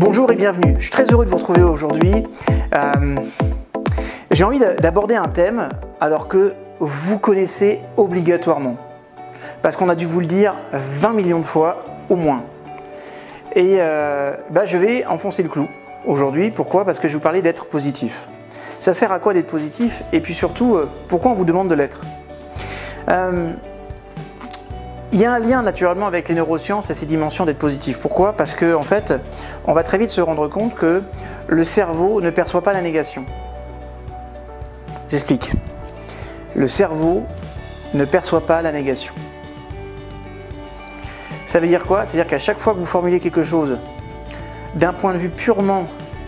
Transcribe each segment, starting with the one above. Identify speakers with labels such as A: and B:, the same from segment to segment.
A: Bonjour et bienvenue, je suis très heureux de vous retrouver aujourd'hui. J'ai envie d'aborder un thème alors que vous connaissez obligatoirement. Parce qu'on a dû vous le dire 20 millions de fois au moins. Et je vais enfoncer le clou aujourd'hui. Pourquoi? Parce que je vais vous parler d'être positif. Ça sert à quoi d'être positif? Et puis surtout, pourquoi on vous demande de l'être? Il y a un lien naturellement avec les neurosciences et ces dimensions d'être positif. Pourquoi? Parce que en fait, on va très vite se rendre compte que le cerveau ne perçoit pas la négation. J'explique. Le cerveau ne perçoit pas la négation. Ça veut dire quoi? C'est-à-dire qu'à chaque fois que vous formulez quelque chose d'un point de vue purement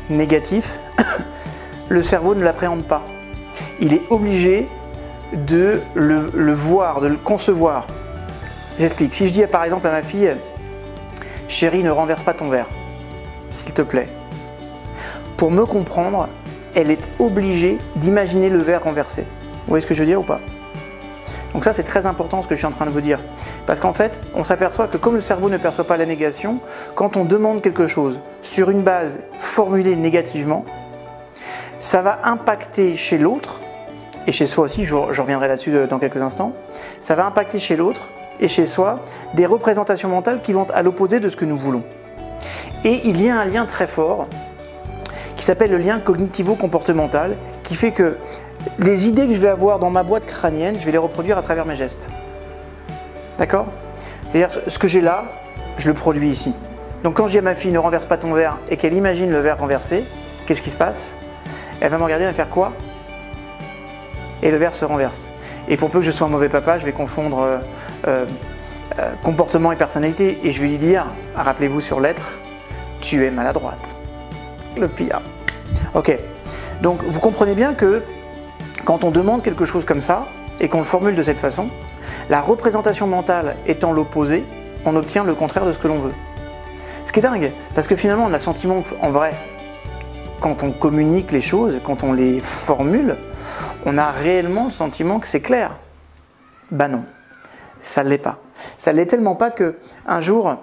A: négatif, le cerveau ne l'appréhende pas. Il est obligé de le voir, de le concevoir. J'explique. Si je dis par exemple à ma fille « Chérie, ne renverse pas ton verre, s'il te plaît ». Pour me comprendre, elle est obligée d'imaginer le verre renversé. Vous voyez ce que je veux dire ou pas? Donc ça, c'est très important ce que je suis en train de vous dire. Parce qu'en fait, on s'aperçoit que comme le cerveau ne perçoit pas la négation, quand on demande quelque chose sur une base formulée négativement, ça va impacter chez l'autre, et chez soi aussi, je reviendrai là-dessus dans quelques instants, ça va impacter chez l'autre et chez soi des représentations mentales qui vont à l'opposé de ce que nous voulons. Et il y a un lien très fort qui s'appelle le lien cognitivo-comportemental qui fait que les idées que je vais avoir dans ma boîte crânienne, je vais les reproduire à travers mes gestes. D'accord? C'est-à-dire ce que j'ai là, je le produis ici. Donc quand je dis à ma fille ne renverse pas ton verre et qu'elle imagine le verre renversé, qu'est-ce qui se passe? Elle va me regarder, elle va faire quoi? Et le verre se renverse. Et pour peu que je sois un mauvais papa, je vais confondre comportement et personnalité. Et je vais lui dire, rappelez-vous sur l'être, tu es maladroite. Le pire. Ok. Donc vous comprenez bien que quand on demande quelque chose comme ça, et qu'on le formule de cette façon, la représentation mentale étant l'opposé, on obtient le contraire de ce que l'on veut. Ce qui est dingue, parce que finalement on a le sentiment qu'en vrai, quand on communique les choses, quand on les formule, on a réellement le sentiment que c'est clair. Ben non, ça ne l'est pas. Ça ne l'est tellement pas qu'un jour,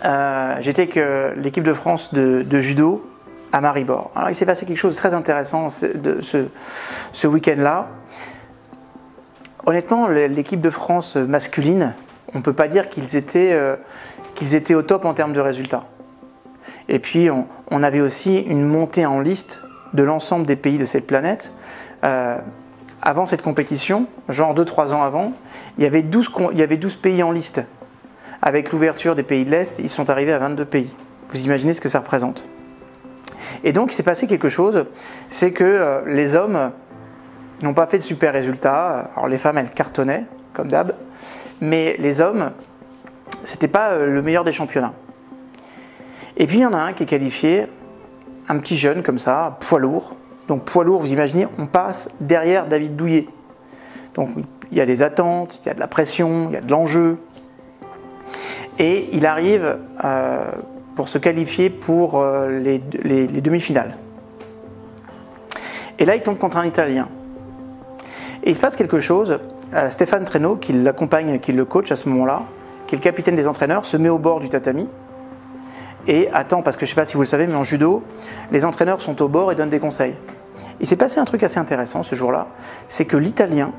A: j'étais avec l'équipe de France de judo à Maribor. Alors il s'est passé quelque chose de très intéressant ce week-end-là. Honnêtement, l'équipe de France masculine, on ne peut pas dire qu'ils étaient au top en termes de résultats. Et puis on avait aussi une montée en liste de l'ensemble des pays de cette planète. Avant cette compétition, genre 2-3 ans avant, il y avait 12 pays en liste. Avec l'ouverture des pays de l'Est, ils sont arrivés à 22 pays. Vous imaginez ce que ça représente. Et donc il s'est passé quelque chose, c'est que les hommes n'ont pas fait de super résultats. Alors les femmes, elles cartonnaient, comme d'hab, mais les hommes, c'était pas le meilleur des championnats. Et puis il y en a un qui est qualifié, un petit jeune comme ça, poids lourd. Donc poids lourd, vous imaginez, on passe derrière David Douillet. Donc il y a des attentes, il y a de la pression, il y a de l'enjeu. Et il arrive pour se qualifier pour les demi-finales. Et là, il tombe contre un Italien. Et il se passe quelque chose. Stéphane Treno, qui l'accompagne, qui le coach à ce moment-là, qui est le capitaine des entraîneurs, se met au bord du tatami et attend, parce que je ne sais pas si vous le savez, mais en judo, les entraîneurs sont au bord et donnent des conseils. Il s'est passé un truc assez intéressant ce jour-là, c'est que l'Italien,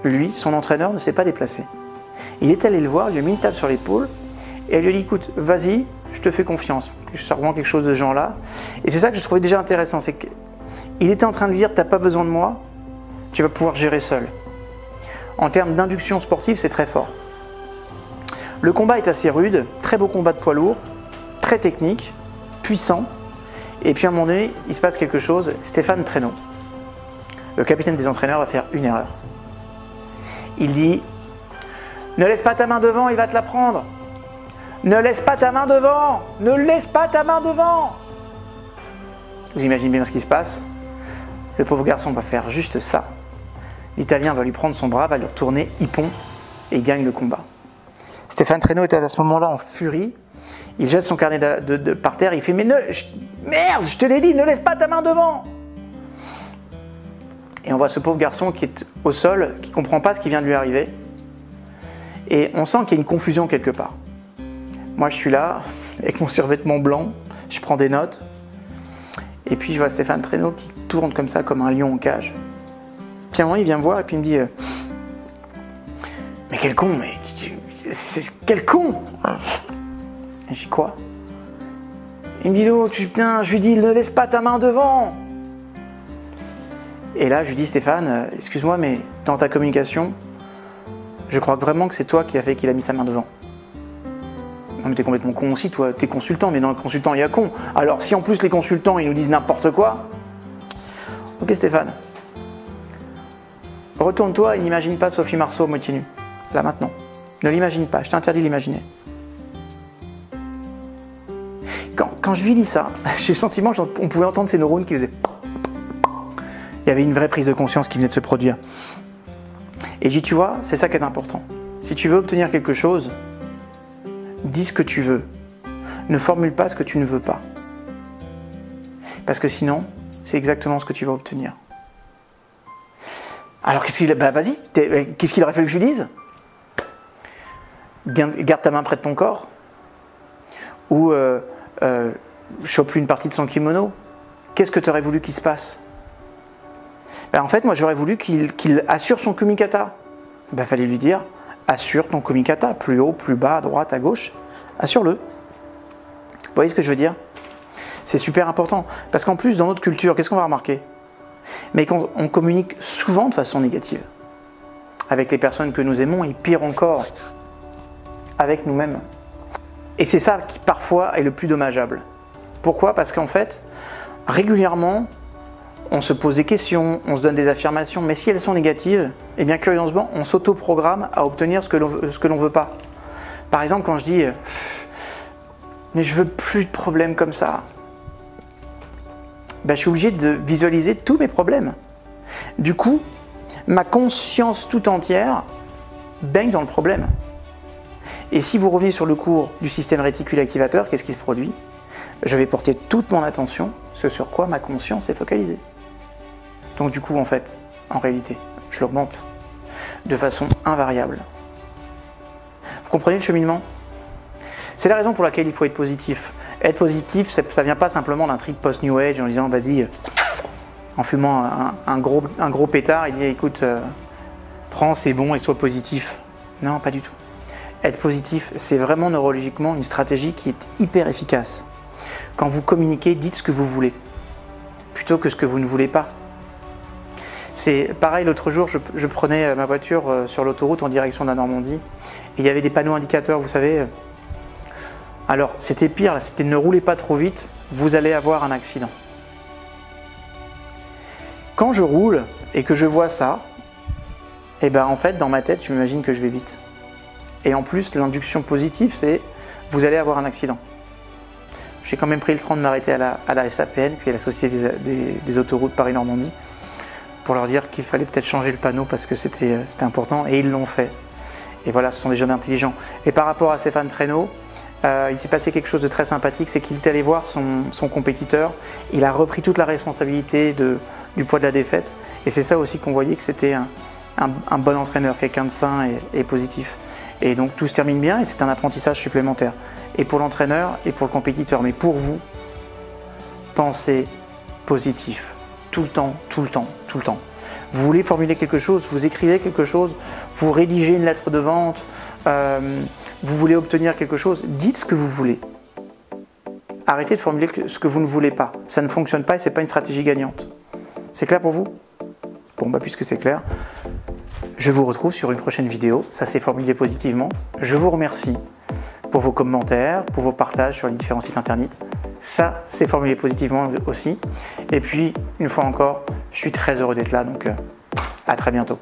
A: lui, son entraîneur, ne s'est pas déplacé. Il est allé le voir, il lui a mis une tape sur l'épaule et il lui a dit, écoute, vas-y, je te fais confiance. C'est vraiment quelque chose de ce genre-là. Et c'est ça que je trouvais déjà intéressant, c'est qu'il était en train de lui dire, t'as pas besoin de moi, tu vas pouvoir gérer seul. En termes d'induction sportive, c'est très fort. Le combat est assez rude, très beau combat de poids lourd, très technique, puissant. Et puis à un moment donné, il se passe quelque chose. Stéphane Treno, le capitaine des entraîneurs, va faire une erreur. Il dit « Ne laisse pas ta main devant, il va te la prendre. Ne laisse pas ta main devant. Ne laisse pas ta main devant. » Vous imaginez bien ce qui se passe. Le pauvre garçon va faire juste ça. L'Italien va lui prendre son bras, va lui retourner, il pond et il gagne le combat. Stéphane Treno était à ce moment-là en furie. Il jette son carnet par terre, il fait « Mais merde, je te l'ai dit, ne laisse pas ta main devant !» Et on voit ce pauvre garçon qui est au sol, qui ne comprend pas ce qui vient de lui arriver. Et on sent qu'il y a une confusion quelque part. Moi, je suis là, avec mon survêtement blanc, je je prends des notes. Et puis je vois Stéphane Traîneau qui tourne comme ça, comme un lion en cage. Puis à un moment, il vient me voir et puis il me dit mais quel con, mais quel con. Et je dis quoi? Il me dit oh, putain, je lui dis ne laisse pas ta main devant. Et là je lui dis Stéphane, excuse-moi, mais dans ta communication, je crois vraiment que c'est toi qui a fait qu'il a mis sa main devant. Non mais t'es complètement con aussi, toi, t'es consultant, mais dans le consultant il y a con. Alors si en plus les consultants ils nous disent n'importe quoi, ok Stéphane, retourne-toi et n'imagine pas Sophie Marceau à moitié nue, là maintenant. Ne l'imagine pas, je t'interdis de l'imaginer. Quand je lui dis ça, j'ai le sentiment qu'on pouvait entendre ces neurones qui faisaient... Il y avait une vraie prise de conscience qui venait de se produire. Et je dis, tu vois, c'est ça qui est important. Si tu veux obtenir quelque chose, dis ce que tu veux. Ne formule pas ce que tu ne veux pas. Parce que sinon, c'est exactement ce que tu vas obtenir. Alors qu'est-ce qu'il... Bah vas-y, qu'est-ce qu'il aurait fallu que je lui dise? Garde ta main près de ton corps. Ou chope-lui une partie de son kimono. Qu'est-ce que tu aurais voulu qu'il se passe? Ben, en fait, moi j'aurais voulu qu'il assure son kumikata. Ben, fallait lui dire, assure ton kumikata, plus haut, plus bas, à droite, à gauche, assure-le. Vous voyez ce que je veux dire? C'est super important, parce qu'en plus, dans notre culture, qu'est-ce qu'on va remarquer? Mais qu'on communique souvent de façon négative, avec les personnes que nous aimons, et pire encore, avec nous-mêmes. Et c'est ça qui parfois est le plus dommageable. Pourquoi? Parce qu'en fait, régulièrement, on se pose des questions, on se donne des affirmations, mais si elles sont négatives, eh bien curieusement, on s'auto-programme à obtenir ce que l'on veut pas. Par exemple, quand je dis « mais je veux plus de problèmes comme ça », ben, je suis obligé de visualiser tous mes problèmes. Du coup, ma conscience tout entière baigne dans le problème. Et si vous revenez sur le cours du système réticule activateur, qu'est-ce qui se produit? Je vais porter toute mon attention ce sur quoi ma conscience est focalisée. Donc du coup, en fait, en réalité, je l'augmente de façon invariable. Vous comprenez le cheminement? C'est la raison pour laquelle il faut être positif. Être positif, ça ne vient pas simplement d'un trip post-New Age en disant, vas-y, en fumant un gros pétard, il dit, écoute, prends, c'est bon et sois positif. Non, pas du tout. Être positif, c'est vraiment neurologiquement une stratégie qui est hyper efficace. Quand vous communiquez, dites ce que vous voulez, plutôt que ce que vous ne voulez pas. C'est pareil, l'autre jour, je prenais ma voiture sur l'autoroute en direction de la Normandie, et il y avait des panneaux indicateurs, vous savez. Alors, c'était pire, là, c'était ne roulez pas trop vite, vous allez avoir un accident. Quand je roule et que je vois ça, et ben en fait, dans ma tête, je m'imagine que je vais vite. Et en plus, l'induction positive, c'est vous allez avoir un accident. J'ai quand même pris le temps de m'arrêter à la SAPN, qui est la Société des autoroutes Paris-Normandie, pour leur dire qu'il fallait peut-être changer le panneau parce que c'était important, et ils l'ont fait. Et voilà, ce sont des jeunes intelligents. Et par rapport à Stéphane Traîneau, il s'est passé quelque chose de très sympathique, c'est qu'il est allé voir son compétiteur, il a repris toute la responsabilité du poids de la défaite, et c'est ça aussi qu'on voyait que c'était un bon entraîneur, quelqu'un de sain et positif. Et donc tout se termine bien et c'est un apprentissage supplémentaire. Et pour l'entraîneur et pour le compétiteur. Mais pour vous, pensez positif. Tout le temps, tout le temps, tout le temps. Vous voulez formuler quelque chose, vous écrivez quelque chose, vous rédigez une lettre de vente, vous voulez obtenir quelque chose, dites ce que vous voulez. Arrêtez de formuler ce que vous ne voulez pas. Ça ne fonctionne pas et ce n'est pas une stratégie gagnante. C'est clair pour vous? Bon, bah puisque c'est clair, je vous retrouve sur une prochaine vidéo. Ça s'est formulé positivement. Je vous remercie pour vos commentaires, pour vos partages sur les différents sites internet. Ça s'est formulé positivement aussi. Et puis, une fois encore, je suis très heureux d'être là. Donc, à très bientôt.